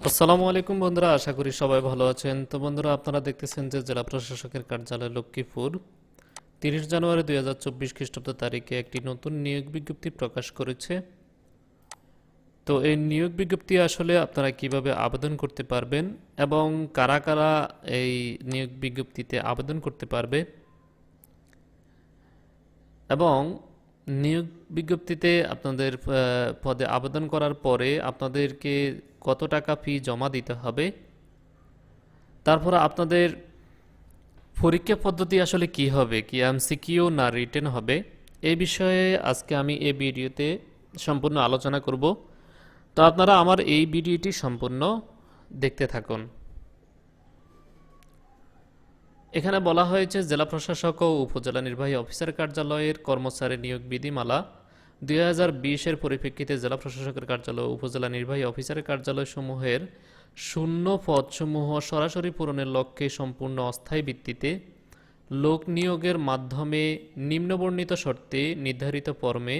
আসসালামু আলাইকুম বন্ধুরা, আশা করি সবাই ভালো আছেন। তো বন্ধুরা, আপনারা দেখতেছেন যে জেলা প্রশাসকের কার্যালয় লক্ষ্মীপুর 30 জানুয়ারি 2024 খ্রিস্টাব্দ তারিখে একটি নতুন নিয়োগ বিজ্ঞপ্তি প্রকাশ করেছে। তো এই নিয়োগ বিজ্ঞপ্তি আসলে আপনারা কিভাবে আবেদন করতে পারবেন এবং কারা কারা এই নিয়োগ বিজ্ঞপ্তিতে আবেদন করতে পারবে এবং নিয়োগ বিজ্ঞপ্তিতে আপনাদের পদে আবেদন করার পরে আপনাদেরকে কত টাকা ফি জমা দিতে হবে, তারপর আপনাদের পরীক্ষা পদ্ধতি আসলে কি হবে, কি এমসিকিউ না রিটেন হবে, এই বিষয়ে আজকে আমি এই ভিডিওতে সম্পূর্ণ আলোচনা করব। তো আপনারা আমার এই ভিডিওটি সম্পূর্ণ দেখতে থাকুন। এখানে বলা হয়েছে জেলা প্রশাসক ও উপজেলা নির্বাহী অফিসার কার্যালয়ের কর্মচারী নিয়োগ বিধিমালা 2020-এর পরিপ্রেক্ষিতে জেলা প্রশাসকের কার্যালয় ও উপজেলা নির্বাহী অফিসারের কার্যালয়সমূহের শূন্য পদসমূহ সরাসরি পূরণের লক্ষ্যে সম্পূর্ণ অস্থায়ী ভিত্তিতে লোক নিয়োগের মাধ্যমে নিম্নবর্ণিত শর্তে নির্ধারিত ফরমে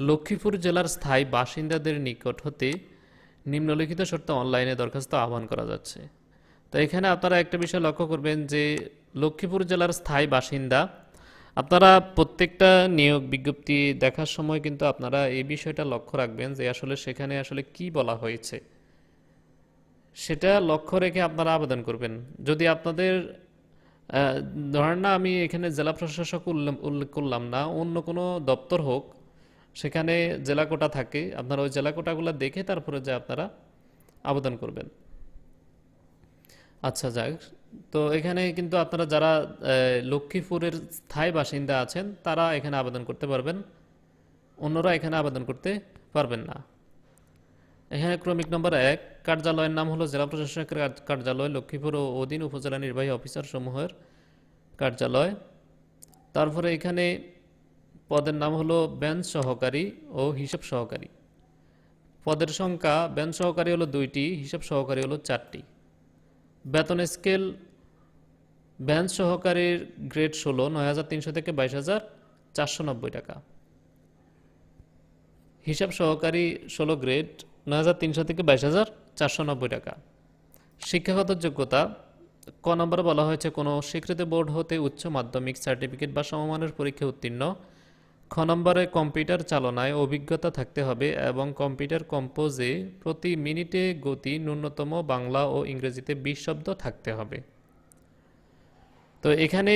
লক্ষ্মীপুর জেলার স্থায়ী বাসিন্দাদের নিকট হতে নিম্নলিখিত শর্তে অনলাইনে দরখাস্ত আহ্বান করা যাচ্ছে। তো এখানে আপনারা একটা বিষয় লক্ষ্য করবেন যে লক্ষ্মীপুর জেলার স্থায়ী বাসিন্দা, আপনারা প্রত্যেকটা নিয়োগ বিজ্ঞপ্তি দেখার সময় কিন্তু আপনারা এই বিষয়টা লক্ষ্য রাখবেন যে আসলে সেখানে আসলে কি বলা হয়েছে, সেটা লক্ষ্য রেখে আপনারা আবেদন করবেন। যদি আপনাদের ধরেন না, আমি এখানে জেলা প্রশাসক উল্লেখ করলাম না, অন্য কোনো দপ্তর হোক, সেখানে জেলা কোটা থাকে, আপনারা ওই জেলা কোটাগুলো দেখে তারপরে যে আপনারা আবেদন করবেন। আচ্ছা, যাক। তো এখানে কিন্তু আপনারা যারা লক্ষ্মীপুরের স্থায়ী বাসিন্দা আছেন তারা এখানে আবেদন করতে পারবেন, অন্যরা এখানে আবেদন করতে পারবেন না। এখানে ক্রমিক নম্বর 1, কার্যালয়ের নাম হলো জেলা প্রশাসকের কার্যালয় লক্ষ্মীপুর ও অধীন উপজেলা নির্বাহী অফিসার সমূহের কার্যালয়। তারপরে এখানে পদের নাম হলো বেঞ্চ সহকারী ও হিসাব সহকারী। পদের সংখ্যা বেঞ্চ সহকারী হলো 2টি, হিসাব সহকারী হলো 4টি। বেতন স্কেল বেঞ্চ সহকারীর গ্রেড 16 9,300 থেকে 22,490 টাকা। হিসাব সহকারী 16 গ্রেড 9,300 থেকে 22,490 টাকা। শিক্ষাগত যোগ্যতা ক নম্বরে বলা হয়েছে কোনো স্বীকৃত বোর্ড হতে উচ্চ মাধ্যমিক সার্টিফিকেট বা সমমানের পরীক্ষায় উত্তীর্ণ। খ নম্বরে কম্পিউটার চালনায় অভিজ্ঞতা থাকতে হবে এবং কম্পিউটার কম্পোজে প্রতি মিনিটে গতি ন্যূনতম বাংলা ও ইংরেজিতে 20 শব্দ থাকতে হবে। তো এখানে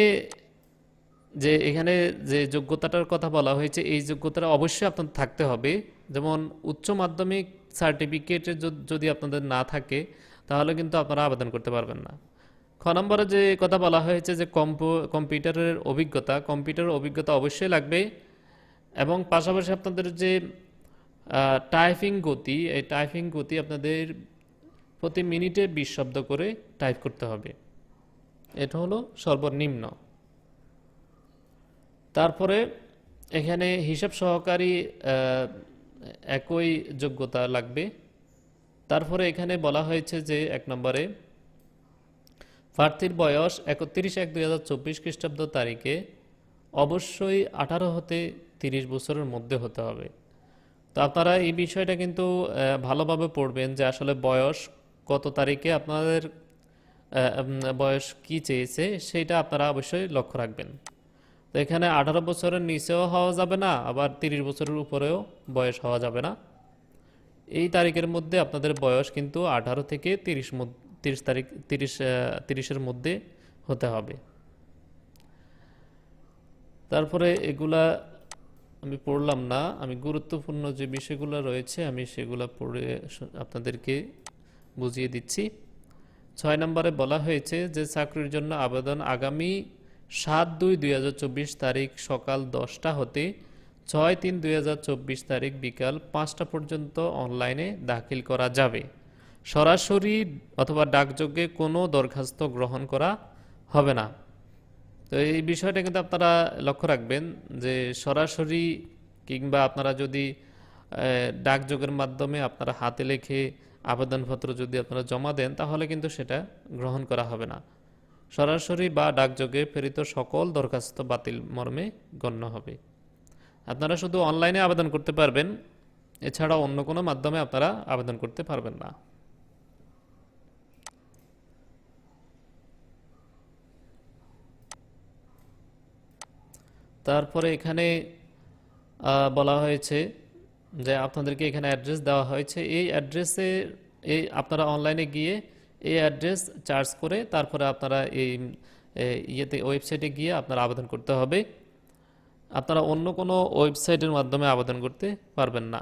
যে যোগ্যতাটার কথা বলা হয়েছে, এই যোগ্যতাটা অবশ্যই আপনাদের থাকতে হবে। যেমন উচ্চ মাধ্যমিক সার্টিফিকেটে যদি আপনাদের না থাকে তাহলে কিন্তু আপনারা আবেদন করতে পারবেন না। খ নম্বরে যে কথা বলা হয়েছে যে কম্পিউটারের অভিজ্ঞতা অবশ্যই লাগবে এবং পাশাপাশি আপনাদের যে টাইপিং গতি, এই টাইপিং গতি আপনাদের প্রতি মিনিটে 20 শব্দ করে টাইপ করতে হবে, এটা হলো সর্বনিম্ন। তারপরে এখানে হিসাব সহকারী একই যোগ্যতা লাগবে। তারপরে এখানে বলা হয়েছে যে 1 নম্বরে প্রার্থীর বয়স 31/1/2024 খ্রিস্টাব্দ তারিখে অবশ্যই 18 হতে 30 বছরের মধ্যে হতে হবে। তো আপনারা এই বিষয়টা কিন্তু ভালোভাবে পড়বেন যে আসলে বয়স কত তারিখে আপনাদের বয়স কি চেয়েছে সেটা আপনারা অবশ্যই লক্ষ্য রাখবেন। তো এখানে 18 বছরের নিচেও হওয়া যাবে না, আবার 30 বছরের উপরেও বয়স হওয়া যাবে না। এই তারিখের মধ্যে আপনাদের বয়স কিন্তু 18 থেকে 30-এর মধ্যে হতে হবে। তারপরে এগুলা আমি পড়লাম না, আমি গুরুত্বপূর্ণ যে বিষয়গুলো রয়েছে আমি সেগুলো পড়ে আপনাদেরকে বুঝিয়ে দিচ্ছি। 6 নম্বরে বলা হয়েছে যে চাকরির জন্য আবেদন আগামী 7/2/2024 তারিখ সকাল 10টা হতে 6/3/2024 তারিখ বিকাল 5টা পর্যন্ত অনলাইনে দাখিল করা যাবে। সরাসরি অথবা ডাকযোগে কোনো দরখাস্ত গ্রহণ করা হবে না। তো এই বিষয়টা কিন্তু আপনারা লক্ষ্য রাখবেন যে সরাসরি কিংবা আপনারা যদি ডাকযোগের মাধ্যমে আপনারা হাতে লেখে আবেদনপত্র যদি আপনারা জমা দেন তাহলে কিন্তু সেটা গ্রহণ করা হবে না। সরাসরি বা ডাকযোগে প্রেরিত সকল দরখাস্ত বাতিল মর্মে গণ্য হবে। আপনারা শুধু অনলাইনে আবেদন করতে পারবেন, এছাড়া অন্য কোনো মাধ্যমে আপনারা আবেদন করতে পারবেন না। তারপরে এখানে বলা হয়েছে যে আপনাদেরকে এখানে অ্যাড্রেস দেওয়া হয়েছে, এই অ্যাড্রেসে এই আপনারা অনলাইনে গিয়ে এই অ্যাড্রেস চার্জ করে তারপরে আপনারা এই ইয়েতে ওয়েবসাইটে গিয়ে আপনারা আবেদন করতে হবে। আপনারা অন্য কোনো ওয়েবসাইটের মাধ্যমে আবেদন করতে পারবেন না।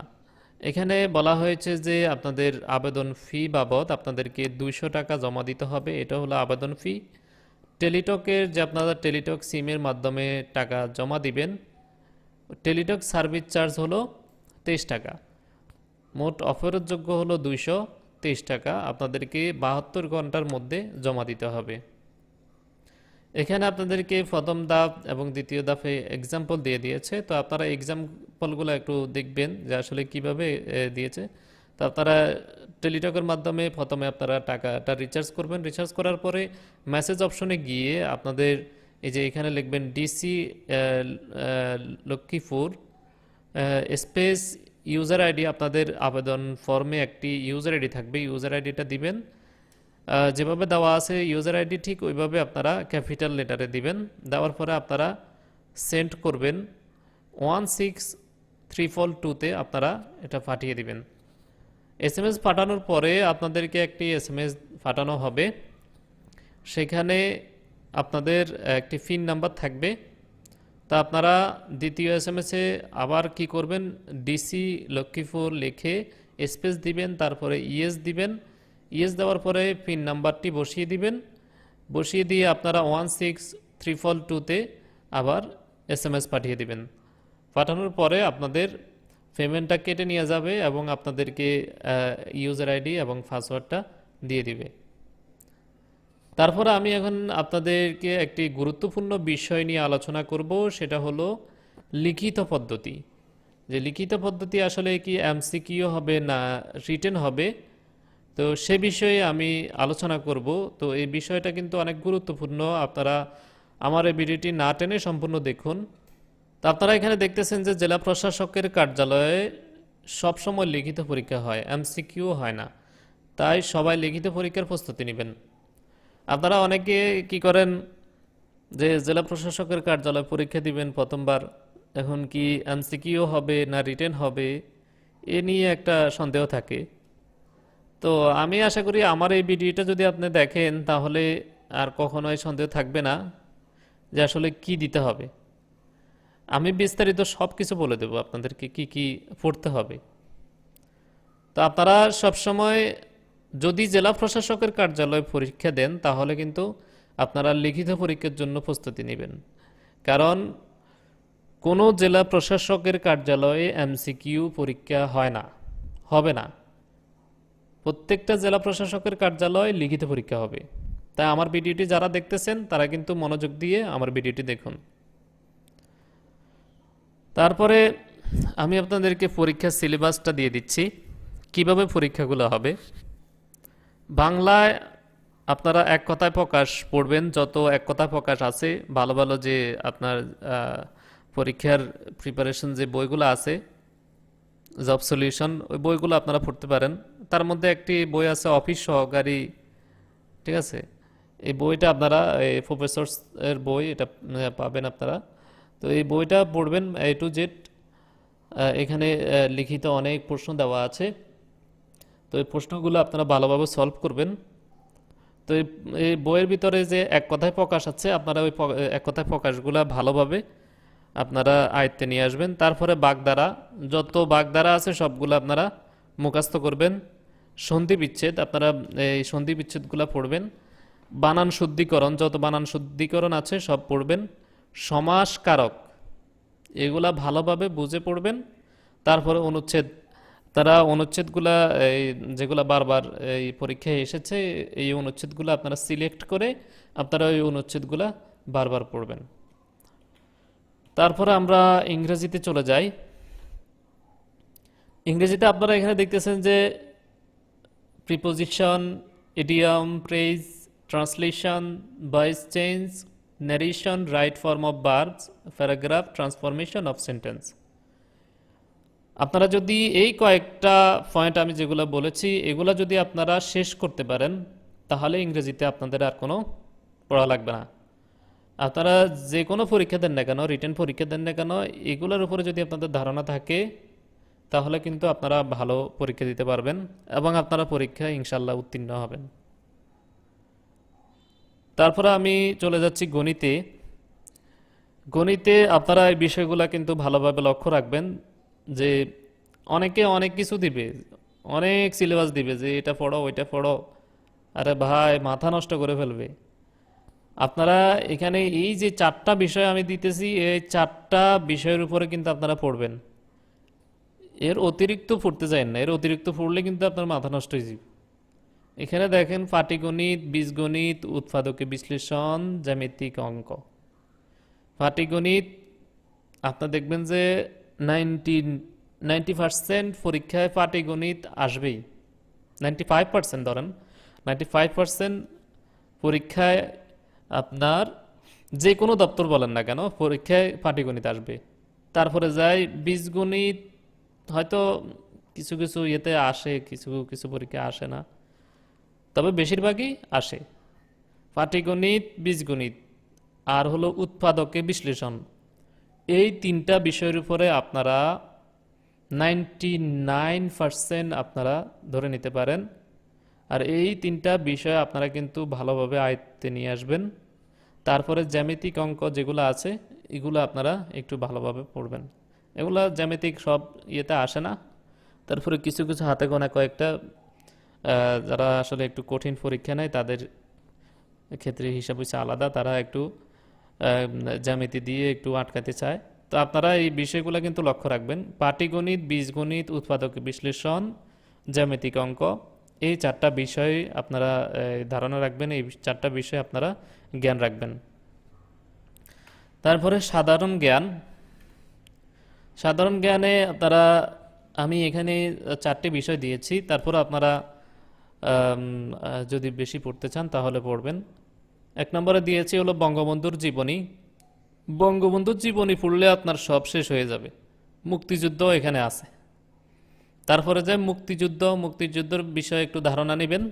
এখানে বলা হয়েছে যে আপনাদের আবেদন ফি বাবদ আপনাদেরকে 200 টাকা জমা দিতে হবে, এটা হলো আবেদন ফি। টেলিটকের যে আপনারা টেলিটক সিমের মাধ্যমে টাকা জমা দিবেন, টেলিটক সার্ভিস চার্জ হলো 23 টাকা, মোট অফেরতযোগ্য হলো 223 টাকা, আপনাদেরকে 72 ঘন্টার মধ্যে জমা দিতে হবে। এখানে আপনাদেরকে প্রথম ধাপ এবং দ্বিতীয় ধাপে এক্সাম্পল দিয়ে দিয়েছে, তো আপনারা এক্সাম্পলগুলো একটু দেখবেন যে আসলে কিভাবে দিয়েছে। তো আপনারা টেলিটকের মাধ্যমে প্রথমে আপনারা টাকাটা রিচার্জ করবেন, রিচার্জ করার পরে মেসেজ অপশনে গিয়ে আপনাদের এই যে এখানে লিখবেন DC Lakshmipur space user ID, আপনাদের আবেদন ফর্মে একটি ইউজার আইডি থাকবে, ইউজার আইডিটা দিবেন। যেভাবে দেওয়া আছে ইউজার আইডি ঠিক ওইভাবে আপনারা ক্যাপিটাল লেটারে দিবেন, দেওয়ার পরে আপনারা সেন্ড করবেন 16342-তে আপনারা এটা পাঠিয়ে দিবেন। এসএমএস পাঠানোর পরে আপনাদেরকে একটি এসএমএস পাঠানো হবে, সেখানে আপনাদের একটি পিন নাম্বার থাকবে। তা আপনারা দ্বিতীয় এসএমএসে আবার কি করবেন, ডিসি লক্ষ্মীপুর লিখে স্পেস দিবেন, তারপরে ইএস দিবেন, ইএস দেওয়ার পরে পিন নাম্বারটি বসিয়ে দিবেন, বসিয়ে দিয়ে আপনারা 16342-তে আবার এসএমএস পাঠিয়ে দিবেন। পাঠানোর পরে আপনাদের পেমেন্টটা কেটে নিয়ে যাবে এবং আপনাদেরকে ইউজার আইডি এবং পাসওয়ার্ডটা দিয়ে দিবে। তারপরে আমি এখন আপনাদেরকে একটি গুরুত্বপূর্ণ বিষয় নিয়ে আলোচনা করব, সেটা হলো লিখিত পদ্ধতি। যে লিখিত পদ্ধতি আসলে কি এমসিকিউ হবে না রিটেন হবে, তো সে বিষয়ে আমি আলোচনা করব। তো এই বিষয়টা কিন্তু অনেক গুরুত্বপূর্ণ, আপনারা আমার এই ভিডিওটি না টেনে সম্পূর্ণ দেখুন। তো আপনারা এখানে দেখতেছেন যে জেলা প্রশাসকের কার্যালয়ে সবসময় লিখিত পরীক্ষা হয়, এমসিকিউ হয় না, তাই সবাই লিখিত পরীক্ষার প্রস্তুতি নেবেন। আপনারা অনেকে কি করেন যে জেলা প্রশাসকের কার্যালয়ে পরীক্ষা দিবেন প্রথমবার, এখন কি এমসিকিউ হবে না রিটেন হবে এ নিয়ে একটা সন্দেহ থাকে। তো আমি আশা করি আমার এই ভিডিওটা যদি আপনি দেখেন তাহলে আর কখনোই সন্দেহ থাকবে না যে আসলে কি দিতে হবে। আমি বিস্তারিত সব কিছু বলে দেব আপনাদেরকে কি কি পড়তে হবে। তো আপনারা সবসময় যদি জেলা প্রশাসকের কার্যালয়ে পরীক্ষা দেন তাহলে কিন্তু আপনারা লিখিত পরীক্ষার জন্য প্রস্তুতি নেবেন, কারণ কোনো জেলা প্রশাসকের কার্যালয়ে এমসিকিউ পরীক্ষা হয় না, হবে না। প্রত্যেকটা জেলা প্রশাসকের কার্যালয়ে লিখিত পরীক্ষা হবে। তাই আমার ভিডিওটি যারা দেখতেছেন তারা কিন্তু মনোযোগ দিয়ে আমার ভিডিওটি দেখুন। তারপরে আমি আপনাদেরকে পরীক্ষার সিলেবাসটা দিয়ে দিচ্ছি, কিভাবে পরীক্ষাগুলো হবে। বাংলায় আপনারা এক কথায় প্রকাশ পড়বেন, যত এক কথায় প্রকাশ আছে ভালো ভালো যে আপনার পরীক্ষার প্রিপারেশন যে বইগুলো আছে, জব সলিউশন, ওই বইগুলো আপনারা পড়তে পারেন। তার মধ্যে একটি বই আছে অফিস সহকারী, ঠিক আছে, এই বইটা আপনারা প্রফেসর এর বই, এটা পাবেন আপনারা। তো এই বইটা পড়বেন A to Z, এখানে লিখিত অনেক প্রশ্ন দেওয়া আছে, তো এই প্রশ্নগুলো আপনারা ভালোভাবে সলভ করবেন। তো এই বইয়ের ভিতরে যে এক কথায় প্রকাশ আছে আপনারা ওই এক কথায় প্রকাশগুলো ভালোভাবে আপনারা আয়ত্তে নিয়ে আসবেন। তারপরে বাগধারা, যত বাগধারা আছে সবগুলো আপনারা মুখস্থ করবেন। সন্ধি বিচ্ছেদ, আপনারা এই সন্ধি বিচ্ছেদগুলো পড়বেন। বানান শুদ্ধিকরণ, যত বানান শুদ্ধিকরণ আছে সব পড়বেন। সমাস কারক, এগুলা ভালোভাবে বুঝে পড়বেন। তারপরে অনুচ্ছেদ, তারা অনুচ্ছেদগুলা যেগুলা বারবার এই পরীক্ষায় এসেছে এই অনুচ্ছেদগুলো আপনারা সিলেক্ট করে আপনারা ওই অনুচ্ছেদগুলা বারবার পড়বেন। তারপরে আমরা ইংরেজিতে চলে যাই। ইংরেজিতে আপনারা এখানে দেখতেছেন যে preposition, idiom, phrase, translation, voice change, narration, right form of verbs, paragraph, transformation of sentence। আপনারা যদি এই কয়েকটা পয়েন্ট আমি যেগুলো বলেছি এগুলো যদি আপনারা শেষ করতে পারেন তাহলে ইংরেজিতে আপনাদের আর কোনো পড়া লাগবে না। আপনারা যে কোনো পরীক্ষা দেন না কেন, রিটেন পরীক্ষা দেন না কেন, এগুলোর উপরে যদি আপনাদের ধারণা থাকে তাহলে কিন্তু আপনারা ভালো পরীক্ষা দিতে পারবেন এবং আপনারা পরীক্ষায় ইনশাল্লাহ উত্তীর্ণ হবেন। তারপরে আমি চলে যাচ্ছি গণিতে। গণিতে আপনারা এই বিষয়গুলো কিন্তু ভালোভাবে লক্ষ্য রাখবেন যে অনেকে অনেক কিছু দিবে, অনেক সিলেবাস দিবে যে এটা পড়ো ওইটা পড়ো, আরে ভাই মাথা নষ্ট করে ফেলবে। আপনারা এখানে এই যে চারটা বিষয় আমি দিতেছি, এই চারটা বিষয়ের উপরে কিন্তু আপনারা পড়বেন, এর অতিরিক্ত পড়তে চান না, এর অতিরিক্ত পড়লে কিন্তু আপনার মাথা নষ্ট হয়ে যাবে। এখানে দেখেন পাটিগণিত, বীজগণিত, উৎপাদকে বিশ্লেষণ, জ্যামিতিক অঙ্ক। পাটিগণিত আপনার দেখবেন যে 90% পরীক্ষায় পাটিগণিত আসবেই, 95% ধরেন, 95% পরীক্ষায় আপনার যে কোনো দপ্তর বলেন না কেন পরীক্ষায় পাটিগণিত আসবে। তারপরে যায় বীজগণিত, হয়তো কিছু কিছু ইয়েতে আসে, কিছু কিছু পরীক্ষা আসে না, তবে বেশিরভাগই আসে। পাটিগণিত, বীজগণিত আর হলো উৎপাদকে বিশ্লেষণ, এই তিনটা বিষয়ের উপরে আপনারা 99% আপনারা ধরে নিতে পারেন। আর এই তিনটা বিষয় আপনারা কিন্তু ভালোভাবে আয়ত্তে নিয়ে আসবেন। তারপরে জ্যামিতিক অঙ্ক যেগুলো আছে এগুলো আপনারা একটু ভালোভাবে পড়বেন। এগুলো জ্যামিতিক সব ইয়েতে আসে না, তারপরে কিছু কিছু হাতে গোনা কয়েকটা যারা আসলে একটু কঠিন পরীক্ষা নেয় তাদের ক্ষেত্রে হিসাব হচ্ছে আলাদা, তারা একটু জ্যামিতি দিয়ে একটু আটকাতে চায়। তো আপনারা এই বিষয়গুলো কিন্তু লক্ষ্য রাখবেন, পাটিগণিত, বীজগণিত, উৎপাদক বিশ্লেষণ, জ্যামিতিক অঙ্ক, এই চারটা বিষয় আপনারা ধারণা রাখবেন, এই চারটা বিষয় আপনারা জ্ঞান রাখবেন। তারপরে সাধারণ জ্ঞান। সাধারণ জ্ঞানে আপনারা, আমি এখানে চারটি বিষয় দিয়েছি, তারপর আপনারা যদি বেশি পড়তে চান তাহলে পড়বেন। এক নম্বরে দিয়েছি হলো বঙ্গবন্ধুর জীবনী। বঙ্গবন্ধুর জীবনী পড়লে আপনার সব শেষ হয়ে যাবে। মুক্তিযুদ্ধ এখানে আছে। তারপরে যে মুক্তিযুদ্ধের বিষয়ে একটু ধারণা নেবেন।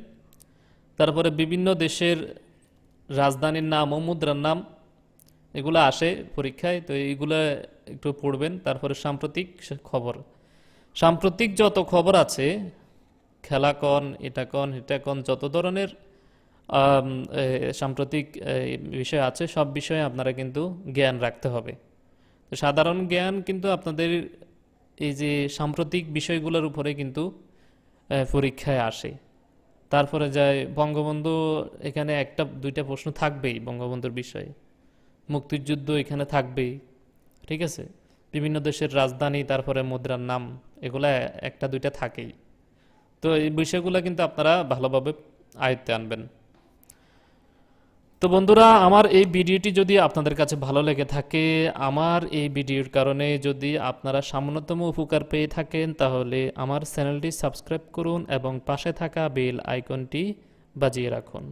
তারপরে বিভিন্ন দেশের রাজধানীর নাম ও মুদ্রার নাম এগুলো আসে পরীক্ষায়, তো এইগুলো একটু পড়বেন। তারপরে সাম্প্রতিক খবর, সাম্প্রতিক যত খবর আছে, খেলা কন, এটা কন, এটা কন, যত ধরনের সাম্প্রতিক বিষয় আছে সব বিষয়ে আপনারা কিন্তু জ্ঞান রাখতে হবে। তো সাধারণ জ্ঞান কিন্তু আপনাদের এই যে সাম্প্রতিক বিষয়গুলোর উপরে কিন্তু পরীক্ষায় আসে। তারপরে যায় বঙ্গবন্ধু, এখানে একটা দুইটা প্রশ্ন থাকবেই বঙ্গবন্ধুর বিষয়ে। মুক্তিযুদ্ধ এখানে থাকবেই, ঠিক আছে। বিভিন্ন দেশের রাজধানী, তারপরে মুদ্রার নাম, এগুলা একটা দুইটা থাকেই। তো এই বিষয়গুলো কিন্তু আপনারা ভালোভাবে আয়ত্তে আনবেন। তো বন্ধুরা, আমার এই ভিডিওটি যদি আপনাদের কাছে ভালো লেগে থাকে, আমার এই ভিডিওর কারণে যদি আপনারা সামান্যতম উপকার পেয়ে থাকেন, তাহলে আমার চ্যানেলটি সাবস্ক্রাইব করুন এবং পাশে থাকা বেল আইকনটি বাজিয়ে রাখুন।